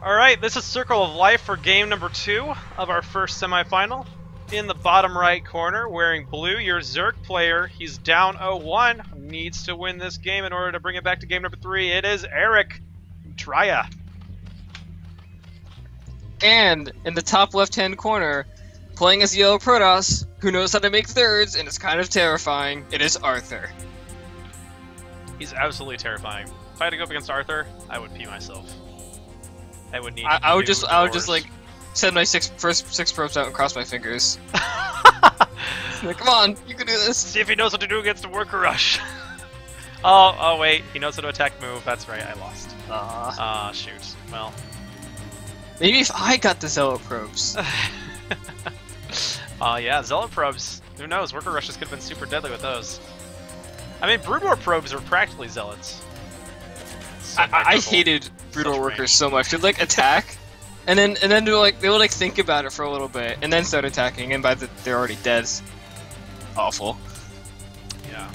Alright, this is Circle of Life for game number 2 of our first semifinal. In the bottom right corner, wearing blue, your Zerg player. He's down 0-1. Needs to win this game in order to bring it back to game number 3. It is Erik. Trya. And in the top left-hand corner, playing as Yellow Protoss, who knows how to make thirds and is kind of terrifying, it is Arthur. He's absolutely terrifying. If I had to go up against Arthur, I would pee myself. I would need. I would just like send my first six probes out and cross my fingers. Like, come on, you can do this. See if he knows what to do against the worker rush. oh wait, he knows how to attack move. That's right, I lost. Shoot. Well. Maybe if I got the Zealot probes. Yeah, Zealot probes. Who knows? Worker rushes could have been super deadly with those. I mean, Brood War probes are practically zealots. So I hated Brood War workers so much. They'd like attack, and then they would like think about it for a little bit, and then start attacking, and they're already dead. Awful. Yeah.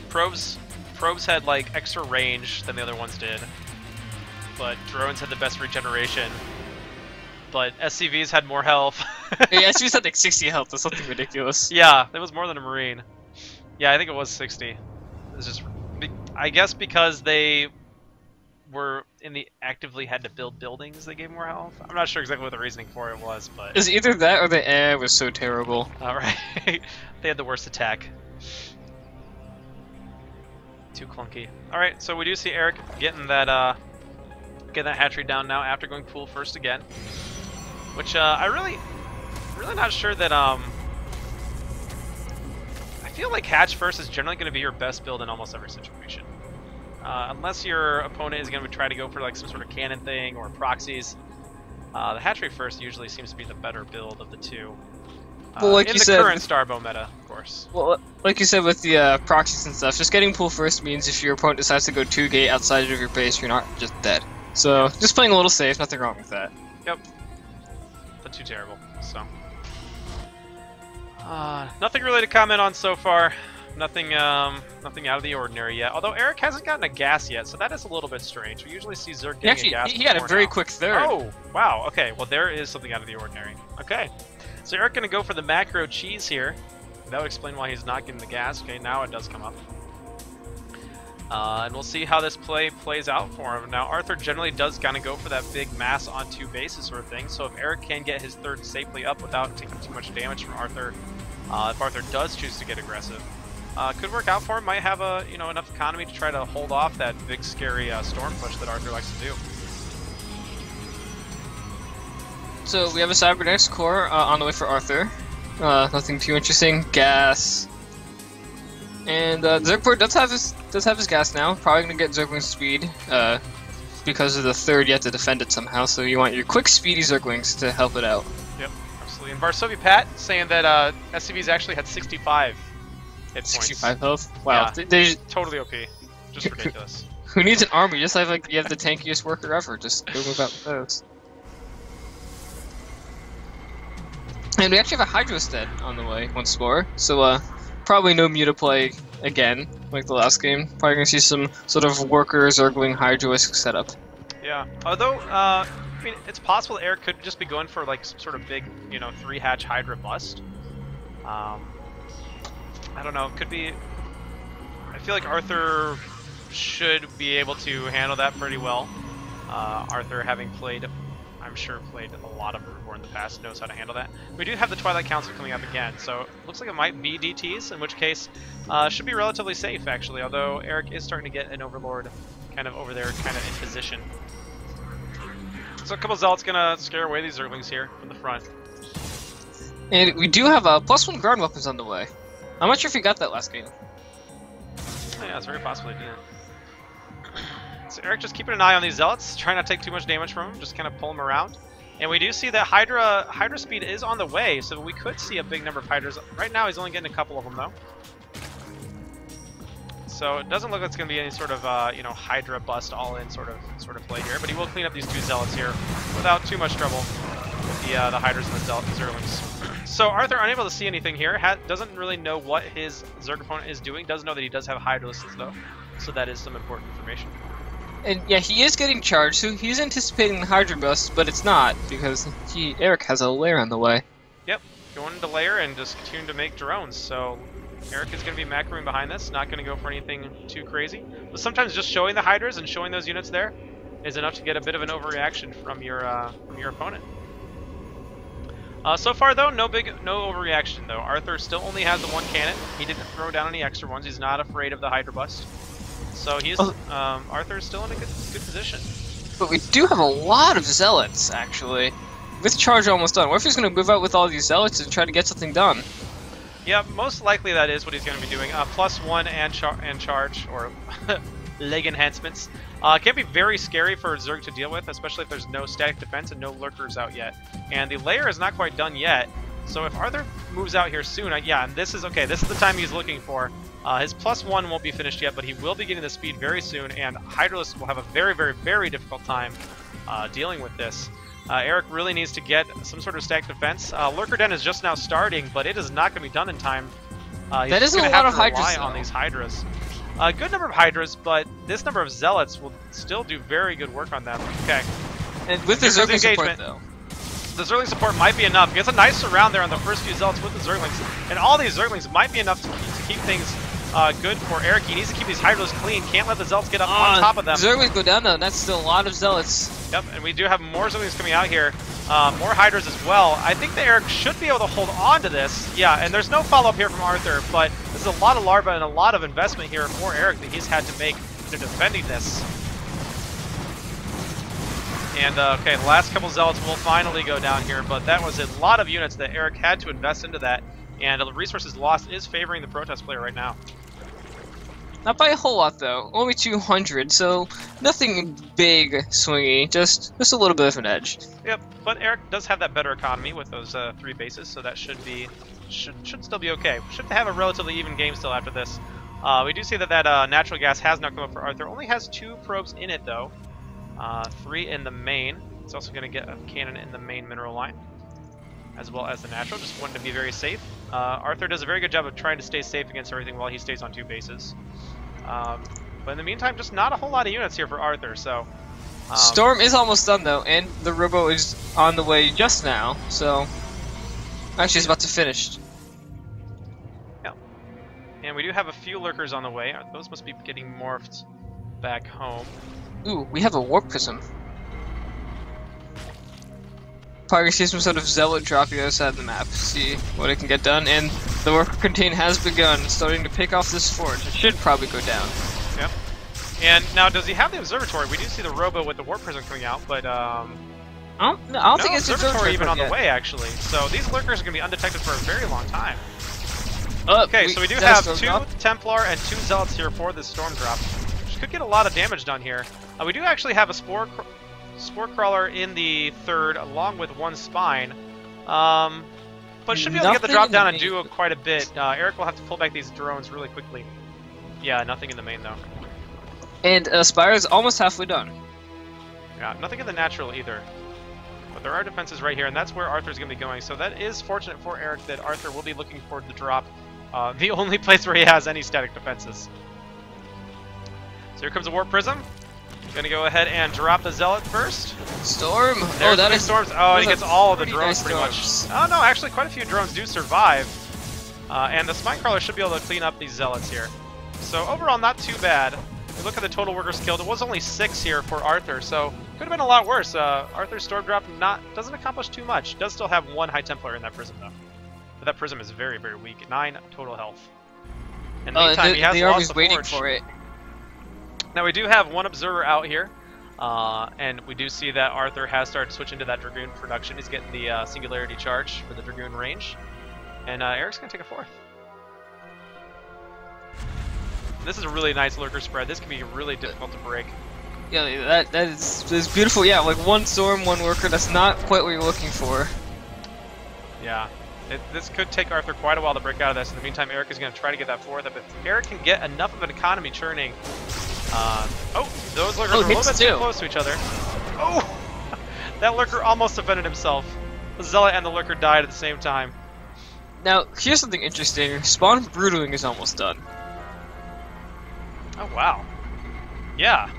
Probes had like extra range than the other ones did, but drones had the best regeneration. But SCVs had more health. Yeah, SCVs had like 60 health or something ridiculous. Yeah, that was more than a Marine. Yeah, I think it was 60. It was just, I guess because they were actively had to build buildings, they gave more health. I'm not sure exactly what the reasoning for it was, but it was either that or the air was so terrible. Alright. They had the worst attack. Too clunky. Alright, so we do see Erik getting that hatchery down now after going pool first again. Which I'm really not sure that I feel like hatch first is generally going to be your best build in almost every situation. Unless your opponent is going to try to go for like some sort of cannon thing or proxies. The hatchery first usually seems to be the better build of the two. Well, like in you the said, current Starbow meta, of course. Well, like you said with the proxies and stuff, just getting pool first means if your opponent decides to go 2-gate outside of your base, you're not just dead. So, just playing a little safe, nothing wrong with that. Yep. Not too terrible, so. Nothing really to comment on so far. Nothing out of the ordinary yet. Although Erik hasn't gotten a gas yet, so that is a little bit strange. We usually see Zerg getting a gas. He got a very quick third. Oh, wow. Okay, well there is something out of the ordinary. Okay, so Erik gonna go for the macro cheese here. That would explain why he's not getting the gas. Okay, now it does come up. And we'll see how this play plays out for him. Now, Arthur generally does kind of go for that big mass on 2 bases sort of thing, so if Erik can get his third safely up without taking too much damage from Arthur, if Arthur does choose to get aggressive, could work out for him. Might have enough economy to try to hold off that big scary storm push that Arthur likes to do. So we have a Cybernetics core on the way for Arthur. Nothing too interesting. Gas. And Zergport does have his gas now. Probably gonna get Zerglings speed because of the third. You have to defend it somehow. So you want your quick, speedy Zerglings to help it out. Yep, absolutely. And Varsovi Pat saying that SCVs actually had 65 hit points. 65 health. Wow, yeah, they totally OP. Just ridiculous. Who needs an army? Just like you have the tankiest worker ever. Just go move out with those. And we actually have a Hydro Stead on the way once more. So probably no Mutaplague again, like the last game. Probably gonna see some sort of worker Zergling Hydroisk setup. Yeah, although, I mean, it's possible Erik could just be going for like some sort of big, 3-hatch Hydra bust. I don't know, it could be... I feel like Arthur should be able to handle that pretty well. Arthur, having played, I'm sure played a lot of Brood War in the past, knows how to handle that. We do have the Twilight Council coming up again, so it looks like it might be DTs, in which case should be relatively safe actually, although Erik is starting to get an Overlord kind of over there, kind of in position. So a couple Zealots gonna scare away these Zerglings here from the front. And we do have +1 ground weapons on the way. I'm not sure if you got that last game. Oh, yeah, it's very possible he did. So Erik just keeping an eye on these Zealots, trying not to take too much damage from them, just kind of pull them around. And we do see that Hydra speed is on the way, so we could see a big number of Hydras. Right now he's only getting a couple of them though. So it doesn't look like it's going to be any sort of Hydra bust all-in sort of play here, but he will clean up these 2 Zealots here without too much trouble with the Hydras and the Zerglings. So Arthur unable to see anything here, doesn't really know what his Zerg opponent is doing, does know that he does have Hydralisks though, so that is some important information. And yeah, he is getting charged, so he's anticipating the Hydra Bust, but it's not, because Eric has a lair on the way. Yep, going into lair and just continue to make drones, so Erik is going to be macroing behind this, not going to go for anything too crazy. But sometimes just showing the Hydras and showing those units there is enough to get a bit of an overreaction from your opponent. So far though, no overreaction though. Arthur still only has the one cannon. He didn't throw down any extra ones. He's not afraid of the Hydra Bust. So he's Arthur's still in a good position. But we do have a lot of Zealots, actually. With charge almost done. What if he's going to move out with all these Zealots and try to get something done? Yeah, most likely that is what he's going to be doing. +1 and charge, or leg enhancements. Can be very scary for Zerg to deal with, especially if there's no static defense and no lurkers out yet. And the lair is not quite done yet, so if Arthur moves out here soon, yeah, and this is the time he's looking for. His +1 won't be finished yet, but he will be getting the speed very soon, and Hydralisk will have a very, very, very difficult time dealing with this. Erik really needs to get some sort of static defense. Lurker Den is just now starting, but it is not going to be done in time. That is a lot of Hydras, rely on these Hydras. A good number of Hydras, but this number of Zealots will still do very good work on them. Okay. And with the Zergling support, though. The Zergling support might be enough. He gets a nice surround there on the first few Zealots with the Zerglings. And all these Zerglings might be enough to keep things good for Erik. He needs to keep these Hydras clean. Can't let the Zealots get up on top of them. Zerglings go down, though. That's still a lot of Zealots. Yep, and we do have more Zerglings coming out here. More Hydras as well. I think that Erik should be able to hold on to this. Yeah, and there's no follow-up here from Arthur, but this is a lot of larva and a lot of investment here for Erik that he's had to make to defending this. And, okay, the last couple Zealots will finally go down here, but that was a lot of units that Erik had to invest into that, and the resources lost is favoring the Protest player right now. Not by a whole lot, though. Only 200, so nothing big swingy, just a little bit of an edge. Yep, but Erik does have that better economy with those 3 bases, so that should still be okay. Should have a relatively even game still after this. We do see that natural gas has now come up for Arthur. Only has 2 probes in it, though. 3 in the main. It's also going to get a cannon in the main mineral line, as well as the natural. Just wanted to be very safe. Arthur does a very good job of trying to stay safe against everything while he stays on 2 bases. But in the meantime, just not a whole lot of units here for Arthur, so... Storm is almost done, though, and the Robo is on the way just now, so... Actually, it's about to finish. Yeah. And we do have a few Lurkers on the way. Those must be getting morphed back home. Ooh, we have a Warp Prism. Probably gonna see some sort of Zealot drop you outside the map, see what it can get done, and the Worker Contain has begun, starting to pick off this fort. It should probably go down. Yep. And now, does he have the Observatory? We do see the Robo with the Warp Prism coming out, but I don't think it's Observatory even on the way, actually. So these Lurkers are gonna be undetected for a very long time. Okay, so we do have 2 Templar and 2 Zealots here for this Storm drop, which could get a lot of damage done here. We do actually have a Spore Crawler in the 3rd, along with 1 Spine. But should be able to get the drop down and do quite a bit. Erik will have to pull back these drones really quickly. Yeah, nothing in the main, though. And Spire is almost halfway done. Yeah, nothing in the natural either. But there are defenses right here, and that's where Arthur's going to be going. So that is fortunate for Erik that Arthur will be looking for the drop. The only place where he has any static defenses. So here comes a Warp Prism. Gonna go ahead and drop the Zealot first. Storm! There's that is storms. Oh, and he gets all of the drones nice pretty much. Oh no, actually quite a few drones do survive. And the Spine Crawler should be able to clean up these Zealots here. So overall, not too bad. We look at the total workers killed. It was only 6 here for Arthur, so could have been a lot worse. Arthur's Storm drop doesn't accomplish too much. Does still have 1 High Templar in that Prism though. But that Prism is very, very weak. 9 total health. In the meantime, he has they're always lost the waiting Forge. for it. Now we do have 1 Observer out here, and we do see that Arthur has started switching to that Dragoon production. He's getting the Singularity charge for the Dragoon range, and Erik's going to take a 4th. This is a really nice Lurker spread. This can be really difficult to break. Yeah, that is beautiful. Yeah, like 1 Storm, 1 Worker. That's not quite what you're looking for. Yeah. This could take Arthur quite a while to break out of this. In the meantime, Erik is going to try to get that 4th. If Erik can get enough of an economy churning... those Lurkers are a little bit too close to each other. Oh! That Lurker almost defended himself. The Zealot and the Lurker died at the same time. Now, here's something interesting. Spawn Brutaling is almost done. Oh, wow. Yeah.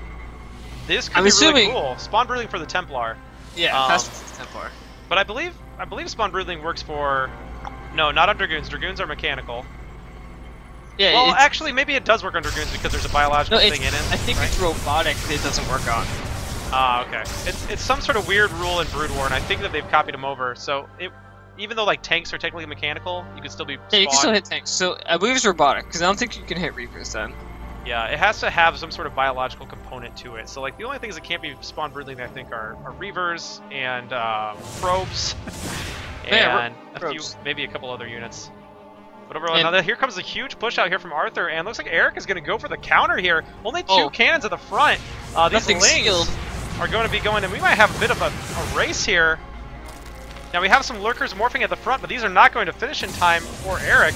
This could I'm be assuming... really cool. Spawn Brooding for the Templar. Yeah, that's the Templar. But I believe Spawn Brooding works for... No, not on Dragoons. Dragoons are mechanical. Yeah, well, actually, maybe it does work on Dragoons because there's a biological thing in it. I think it's robotic that it doesn't work on. Ah, okay. It's some sort of weird rule in Brood War, and I think that they've copied them over. So even though like tanks are technically mechanical, you can still be spawned. Yeah, you can still hit tanks. So I believe it's robotic because I don't think you can hit Reapers then. Yeah, it has to have some sort of biological component to it. So like the only things that can't be spawn brooding, I think, are reavers and probes, and maybe a couple other units. But overall, now here comes a huge push out here from Arthur, and looks like Erik is going to go for the counter here. Only two cannons at the front. These lings are going to be going, and we might have a bit of a race here. Now we have some lurkers morphing at the front, but these are not going to finish in time for Erik.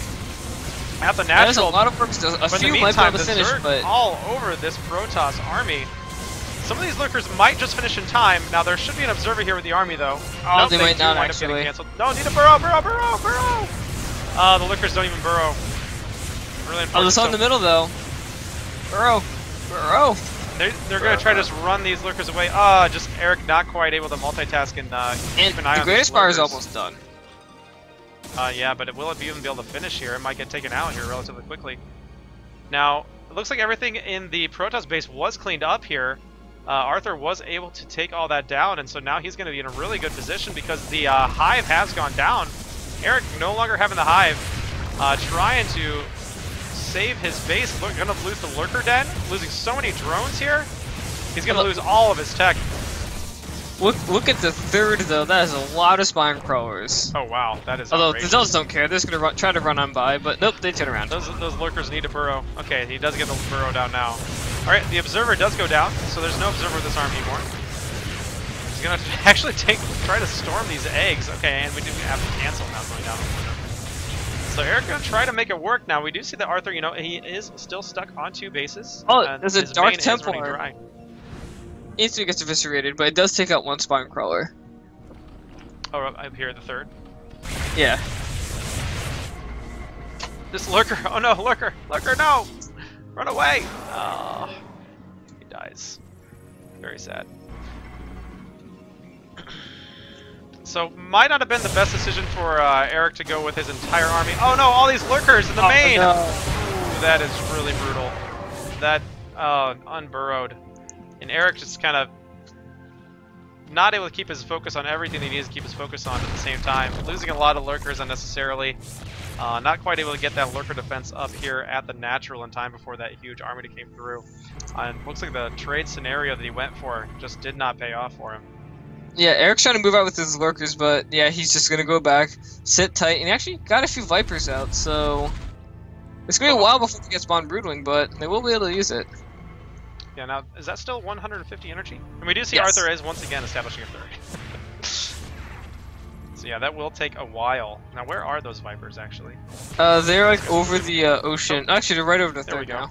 At the natural, there's a lot of works. A few might be able to finish, but all over this Protoss army. Some of these lurkers might just finish in time. Now there should be an observer here with the army, though. Oh, nope, they might not wind actually. Up getting canceled. No, need a burrow. The lurkers don't even burrow. Really unfortunate. Oh, this on the middle though. Burrow. They're gonna try to just run these lurkers away. Just Erik not quite able to multitask and keep an eye on the greatest fire is almost done. Yeah, but will it even be able to finish here? It might get taken out here relatively quickly. Now, it looks like everything in the Protoss base was cleaned up here. Arthur was able to take all that down, and so now he's going to be in a really good position because the hive has gone down. Erik no longer having the hive, trying to save his base. Going to lose the lurker den, losing so many drones here. He's going to lose all of his tech. Look at the third though. That is a lot of spine crawlers. Oh wow, that is. Although the Zealots don't care, they're just gonna try to run on by, but nope, they turn around. Those lurkers need a burrow. Okay, he does get the burrow down now. All right, the observer does go down, so there's no observer with this army anymore. He's gonna actually try to storm these eggs. Okay, and we do have to cancel now going down. So Erik gonna try to make it work. Now we do see that Arthur, he is still stuck on 2 bases. Oh, there's a Dark Templar. Instantly gets eviscerated, but it does take out 1 spine crawler. Oh, up here, the third? Yeah. This lurker! Oh no, lurker! Lurker, no! Run away! Oh, he dies. Very sad. So, might not have been the best decision for Erik to go with his entire army. Oh no, all these lurkers in the main! No. Ooh, that is really brutal. That, unburrowed. And Erik just kind of not able to keep his focus on everything that he needs to keep his focus on at the same time. Losing a lot of lurkers unnecessarily. Not quite able to get that lurker defense up here at the natural in time before that huge army came through. And looks like the trade scenario that he went for just did not pay off for him. Yeah, Erik's trying to move out with his lurkers, but yeah, he's just gonna go back, sit tight, and he actually got a few Vipers out, so it's gonna be a while before we get Spawn Broodwing, but they will be able to use it. Yeah, now, is that still 150 energy? And we do see Yes. Arthur is once again establishing a third. So yeah, that will take a while. Now, where are those Vipers, actually? They're like over the ocean. Oh. Actually, they're right over the There we third go. now.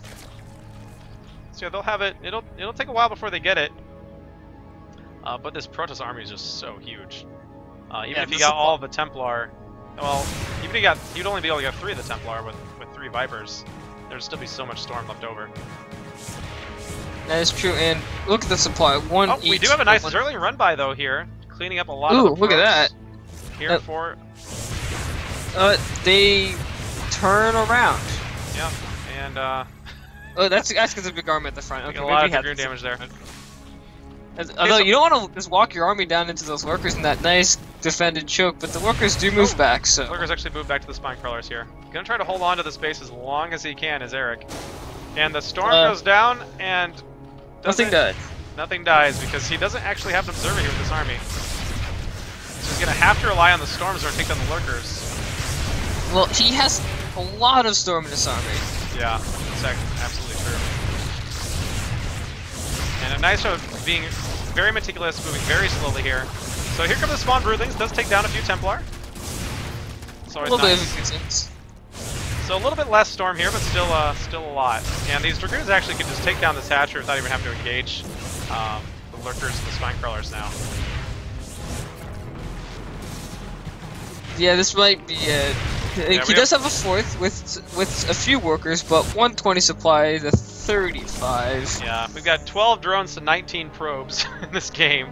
So yeah, they'll have it. It'll take a while before they get it. But this Protoss army is just so huge. Even if you got all of the Templar, well, even if you'd only be able to get 3 of the Templar with 3 Vipers. There'd still be so much storm left over. That is true, and look at the supply. One each. We do have a nice early run by though here, cleaning up a lot of the look at that. Here for... They turn around. Yeah, and oh, that's because of big army at the front. Okay, a lot of Dragoon damage there. Although you don't want to just walk your army down into those lurkers in that nice defended choke, but the lurkers do move back, so... Lurkers actually move back to the spine crawlers here. Gonna try to hold on to this base as long as he can, is Erik. And the storm goes down, and... Nothing dies. Nothing dies, because he doesn't actually have an observer here with this army. So he's gonna have to rely on the storms or take down the lurkers. Well, he has a lot of storm in his army. Yeah, that's absolutely true. And a nice job of being very meticulous, moving very slowly here. So here come the Spawn Broodlings, does take down a few Templar. It's always nice. So a little bit less storm here, but still a lot. And these Dragoons actually can just take down this Hatcher without even having to engage the lurkers and the spine crawlers now. Yeah, this might be he does have a 4th with a few workers, but 120 supply. The 35. Yeah, we've got 12 drones to 19 probes in this game.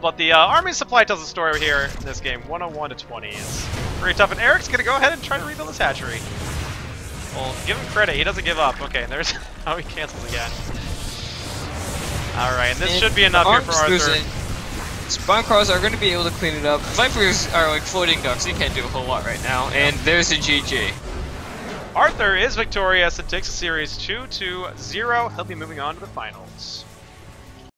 But the Army Supply tells a story here in this game. 101 to 20 is pretty tough. And Eric's going to go ahead and try to rebuild his hatchery. Well, give him credit. He doesn't give up. Okay, and there's how he cancels again. Alright, and this should be enough here for Arthur. Spawn cars are going to be able to clean it up. Vipers are like floating ducks. You can't do a whole lot right now. And there's a GG. Arthur is victorious and takes the series 2-0. He'll be moving on to the finals.